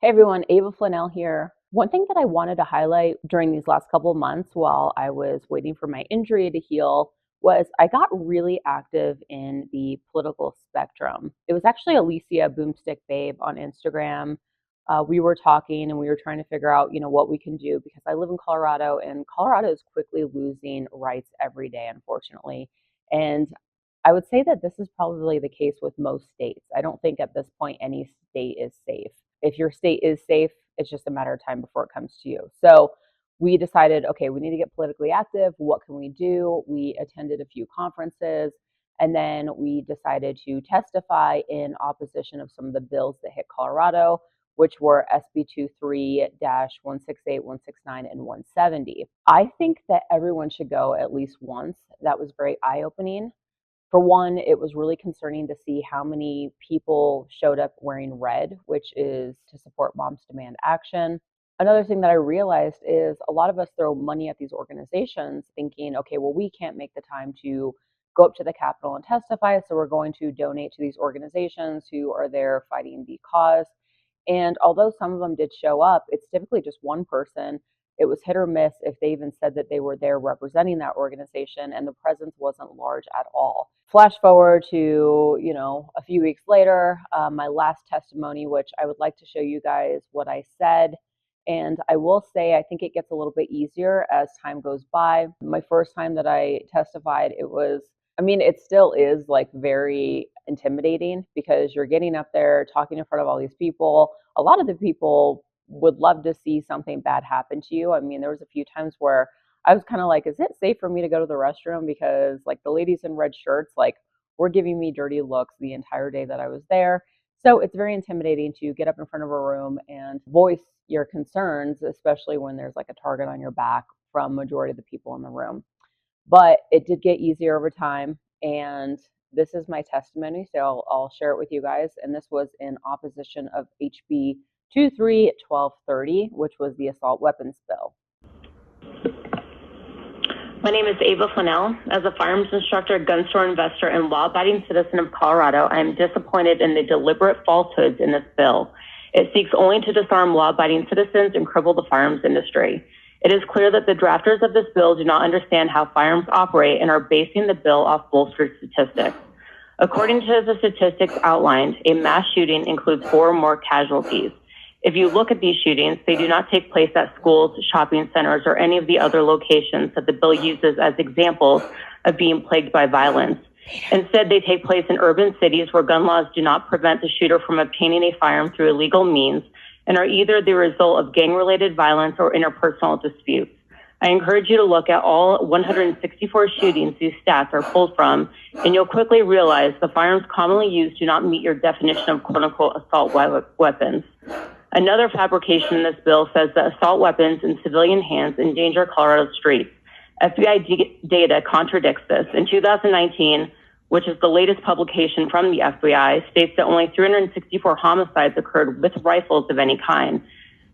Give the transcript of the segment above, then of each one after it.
Hey everyone, Ava Flanell here. One thing that I wanted to highlight during these last couple of months while I was waiting for my injury to heal was I got really active in the political spectrum. It was actually Alicia Boomstick Babe on Instagram. We were talking and we were trying to figure out, what we can do because I live in Colorado and Colorado is quickly losing rights every day, unfortunately. And I would say that this is probably the case with most states. I don't think at this point any state is safe. If your state is safe, it's just a matter of time before it comes to you. So we decided, okay, we need to get politically active. What can we do? We attended a few conferences and then we decided to testify in opposition of some of the bills that hit Colorado, which were SB 23-168, 169, and 170. I think that everyone should go at least once. That was very eye-opening. For one, it was really concerning to see how many people showed up wearing red, which is to support Moms Demand Action. Another thing that I realized is a lot of us throw money at these organizations thinking, okay, well, we can't make the time to go up to the Capitol and testify, so we're going to donate to these organizations who are there fighting the cause. And although some of them did show up, it's typically just one person. It was hit or miss if they even said that they were there representing that organization, and the presence wasn't large at all. Flash forward to, a few weeks later, my last testimony, which I would like to show you guys what I said. And I will say, I think it gets a little bit easier as time goes by. My first time that I testified, it still is like very intimidating because you're getting up there talking in front of all these people. A lot of the people would love to see something bad happen to you. There was a few times where I was kind of like, is it safe for me to go to the restroom? Because like the ladies in red shirts, like were giving me dirty looks the entire day that I was there. So it's very intimidating to get up in front of a room and voice your concerns, especially when there's like a target on your back from majority of the people in the room. But it did get easier over time. And this is my testimony. So I'll share it with you guys. And this was in opposition of HB 23-1230, which was the assault weapons bill. My name is Ava Flanell. As a firearms instructor, gun store investor, and law-abiding citizen of Colorado, I am disappointed in the deliberate falsehoods in this bill. It seeks only to disarm law-abiding citizens and cripple the firearms industry. It is clear that the drafters of this bill do not understand how firearms operate and are basing the bill off bolstered statistics. According to the statistics outlined, a mass shooting includes 4 or more casualties. If you look at these shootings, they do not take place at schools, shopping centers, or any of the other locations that the bill uses as examples of being plagued by violence. Instead, they take place in urban cities where gun laws do not prevent the shooter from obtaining a firearm through illegal means and are either the result of gang-related violence or interpersonal disputes. I encourage you to look at all 164 shootings these stats are pulled from, and you'll quickly realize the firearms commonly used do not meet your definition of quote-unquote assault weapons. Another fabrication in this bill says that assault weapons in civilian hands endanger Colorado's streets. FBI data contradicts this. In 2019, which is the latest publication from the FBI, states that only 364 homicides occurred with rifles of any kind.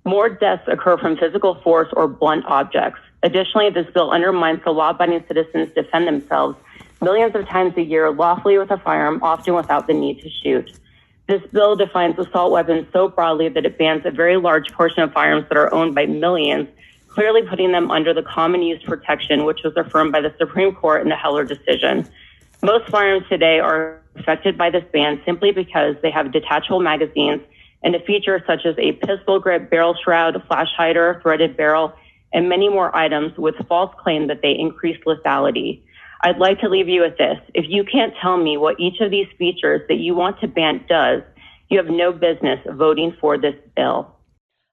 More deaths occur from physical force or blunt objects. Additionally, this bill undermines the law-abiding citizens defend themselves millions of times a year lawfully with a firearm, often without the need to shoot. This bill defines assault weapons so broadly that it bans a very large portion of firearms that are owned by millions, clearly putting them under the common use protection, which was affirmed by the Supreme Court in the Heller decision. Most firearms today are affected by this ban simply because they have detachable magazines and a feature such as a pistol grip barrel shroud, flash hider, threaded barrel, and many more items with false claim that they increase lethality. I'd like to leave you with this. If you can't tell me what each of these features that you want to ban does, you have no business voting for this bill.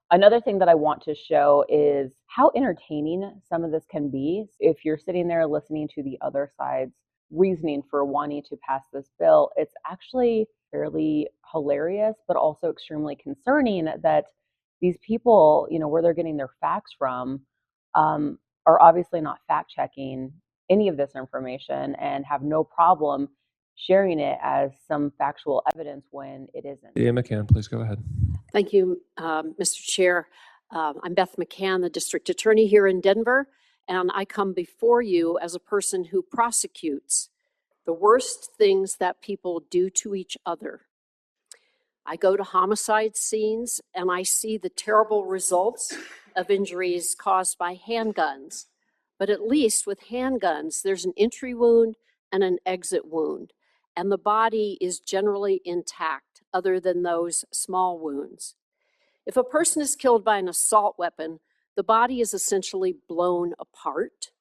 Another thing that I want to show is how entertaining some of this can be. If you're sitting there listening to the other side's reasoning for wanting to pass this bill, it's actually fairly hilarious, but also extremely concerning that these people, where they're getting their facts from, are obviously not fact checking any of this information and have no problem sharing it as some factual evidence when it isn't. Leah McCann, please go ahead. Thank you, Mr. Chair. I'm Beth McCann, the district attorney here in Denver, and I come before you as a person who prosecutes the worst things that people do to each other. I go to homicide scenes and I see the terrible results of injuries caused by handguns. But at least with handguns, there's an entry wound and an exit wound, and the body is generally intact other than those small wounds. If a person is killed by an assault weapon, the body is essentially blown apart.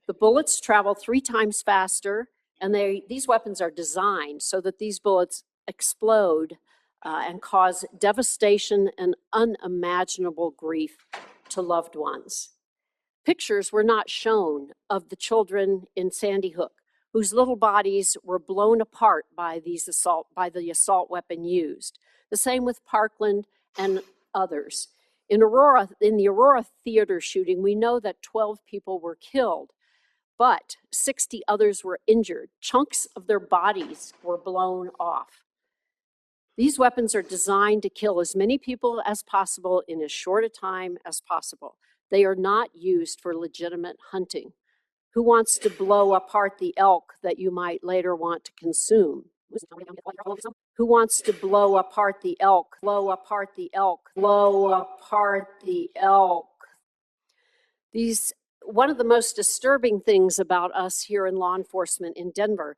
The bullets travel 3 times faster, and these weapons are designed so that these bullets explode and cause devastation and unimaginable grief to loved ones. Pictures were not shown of the children in Sandy Hook whose little bodies were blown apart by the assault weapon used. The same with Parkland and others. In the Aurora theater shooting, we know that 12 people were killed, but 60 others were injured. Chunks of their bodies were blown off. These weapons are designed to kill as many people as possible in as short a time as possible. They are not used for legitimate hunting. Who wants to blow apart the elk that you might later want to consume? Who wants to blow apart the elk? Blow apart the elk. Blow apart the elk. One of the most disturbing things about us here in law enforcement in Denver,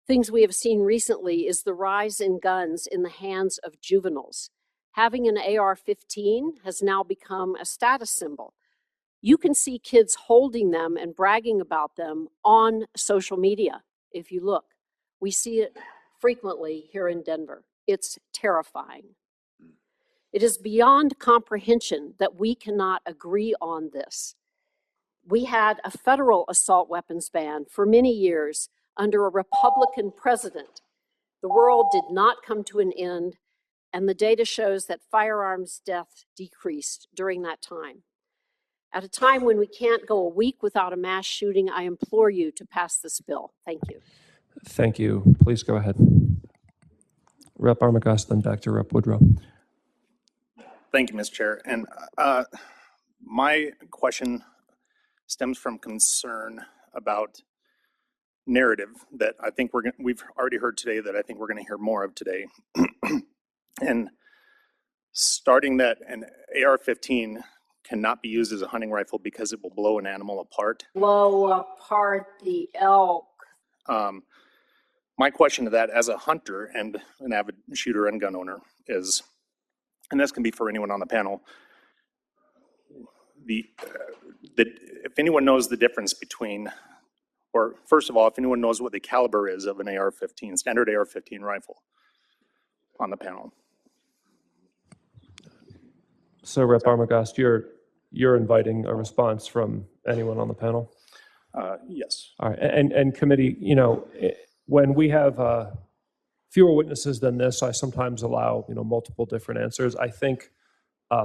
things we have seen recently, is the rise in guns in the hands of juveniles. Having an AR-15 has now become a status symbol. You can see kids holding them and bragging about them on social media. If you look, we see it frequently here in Denver. It's terrifying. It is beyond comprehension that we cannot agree on this. We had a federal assault weapons ban for many years under a Republican president. The world did not come to an end, and the data shows that firearms death decreased during that time. At a time when we can't go a week without a mass shooting, I implore you to pass this bill. Thank you. Thank you. Please go ahead. Rep. Armagost, then back to Rep. Woodrow. Thank you, Mr. Chair. And my question stems from concern about narrative that I think we've already heard today, that I think we're going to hear more of today. And starting that an AR-15 cannot be used as a hunting rifle because it will blow an animal apart. Blow apart the elk. My question to that, as a hunter and an avid shooter and gun owner, is, and this can be for anyone on the panel, if anyone knows the difference between, or first of all, if anyone knows what the caliber is of an AR-15, standard AR-15 rifle on the panel. So, Rep. Armagost, you're inviting a response from anyone on the panel? Yes. All right. And committee, when we have fewer witnesses than this, I sometimes allow multiple different answers. I think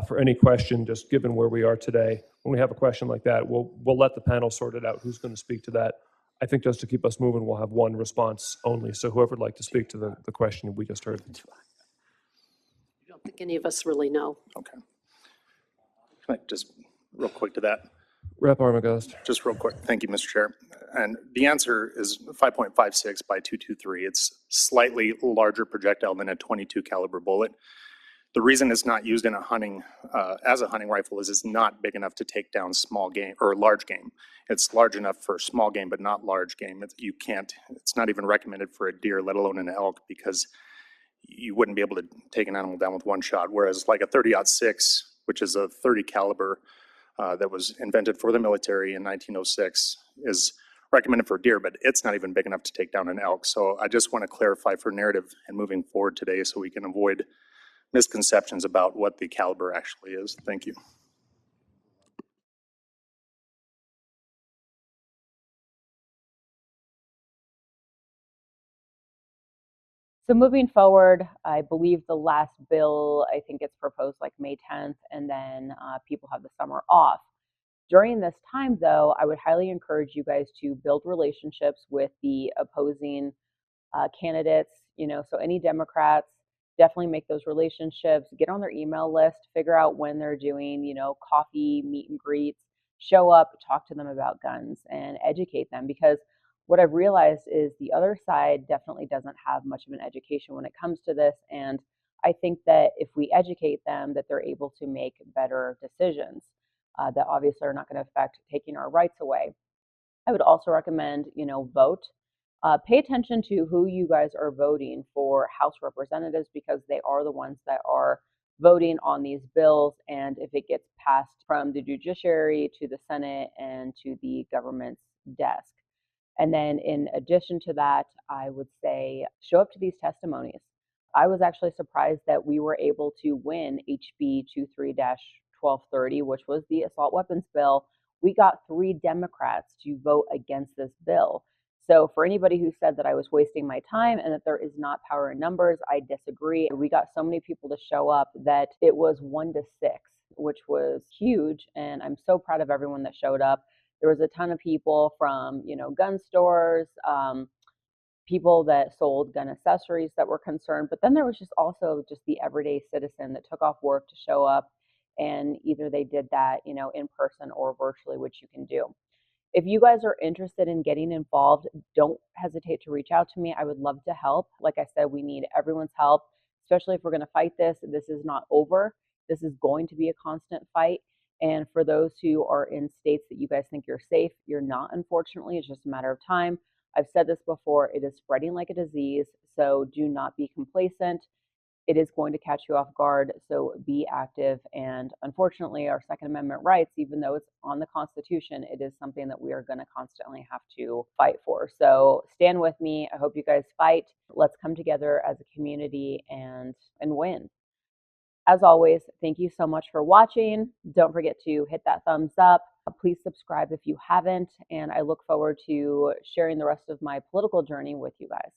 for any question, just given where we are today, when we have a question like that, we'll let the panel sort it out who's going to speak to that. I think just to keep us moving, we'll have one response only. So whoever would like to speak to the question we just heard. I don't think any of us really know. Okay. Can I just real quick to that? Rep. Armagost. Just real quick. Thank you, Mr. Chair. And the answer is 5.56 by 223. It's slightly larger projectile than a 22 caliber bullet. The reason it's not used in a hunting, as a hunting rifle, is it's not big enough to take down small game or large game. It's large enough for small game, but not large game. It's not even recommended for a deer, let alone an elk, because you wouldn't be able to take an animal down with one shot. Whereas like a 30-06, which is a 30 caliber that was invented for the military in 1906, is recommended for deer, but it's not even big enough to take down an elk. So I just want to clarify for narrative and moving forward today so we can avoid misconceptions about what the caliber actually is. Thank you. So moving forward, I believe the last bill, I think it's proposed like May 10th, and then people have the summer off. During this time, though, I would highly encourage you guys to build relationships with the opposing candidates. So any Democrats, definitely make those relationships, get on their email list, figure out when they're doing, coffee, meet and greets, show up, talk to them about guns and educate them, because what I've realized is the other side definitely doesn't have much of an education when it comes to this. And I think that if we educate them, that they're able to make better decisions that obviously are not going to affect taking our rights away. I would also recommend, vote. Pay attention to who you guys are voting for House representatives because they are the ones that are voting on these bills. And if it gets passed from the judiciary to the Senate and to the government's desk. And then in addition to that, I would say show up to these testimonies. I was actually surprised that we were able to win HB 23-1230, which was the assault weapons bill. We got 3 Democrats to vote against this bill. So for anybody who said that I was wasting my time and that there is not power in numbers, I disagree. We got so many people to show up that it was 1-6, which was huge. And I'm so proud of everyone that showed up. There was a ton of people from, gun stores, people that sold gun accessories that were concerned. But then there was just also just the everyday citizen that took off work to show up. And either they did that, in person or virtually, which you can do. If you guys are interested in getting involved, don't hesitate to reach out to me. I would love to help. Like I said, we need everyone's help, especially if we're going to fight this. This is not over. This is going to be a constant fight. And for those who are in states that you guys think you're safe, you're not, unfortunately. It's just a matter of time. I've said this before, it is spreading like a disease. So do not be complacent. It is going to catch you off guard, so be active. And unfortunately, our Second Amendment rights, even though it's on the Constitution, it is something that we are going to constantly have to fight for. So stand with me. I hope you guys fight. Let's come together as a community and win. As always, thank you so much for watching. Don't forget to hit that thumbs up. Please subscribe if you haven't, and I look forward to sharing the rest of my political journey with you guys.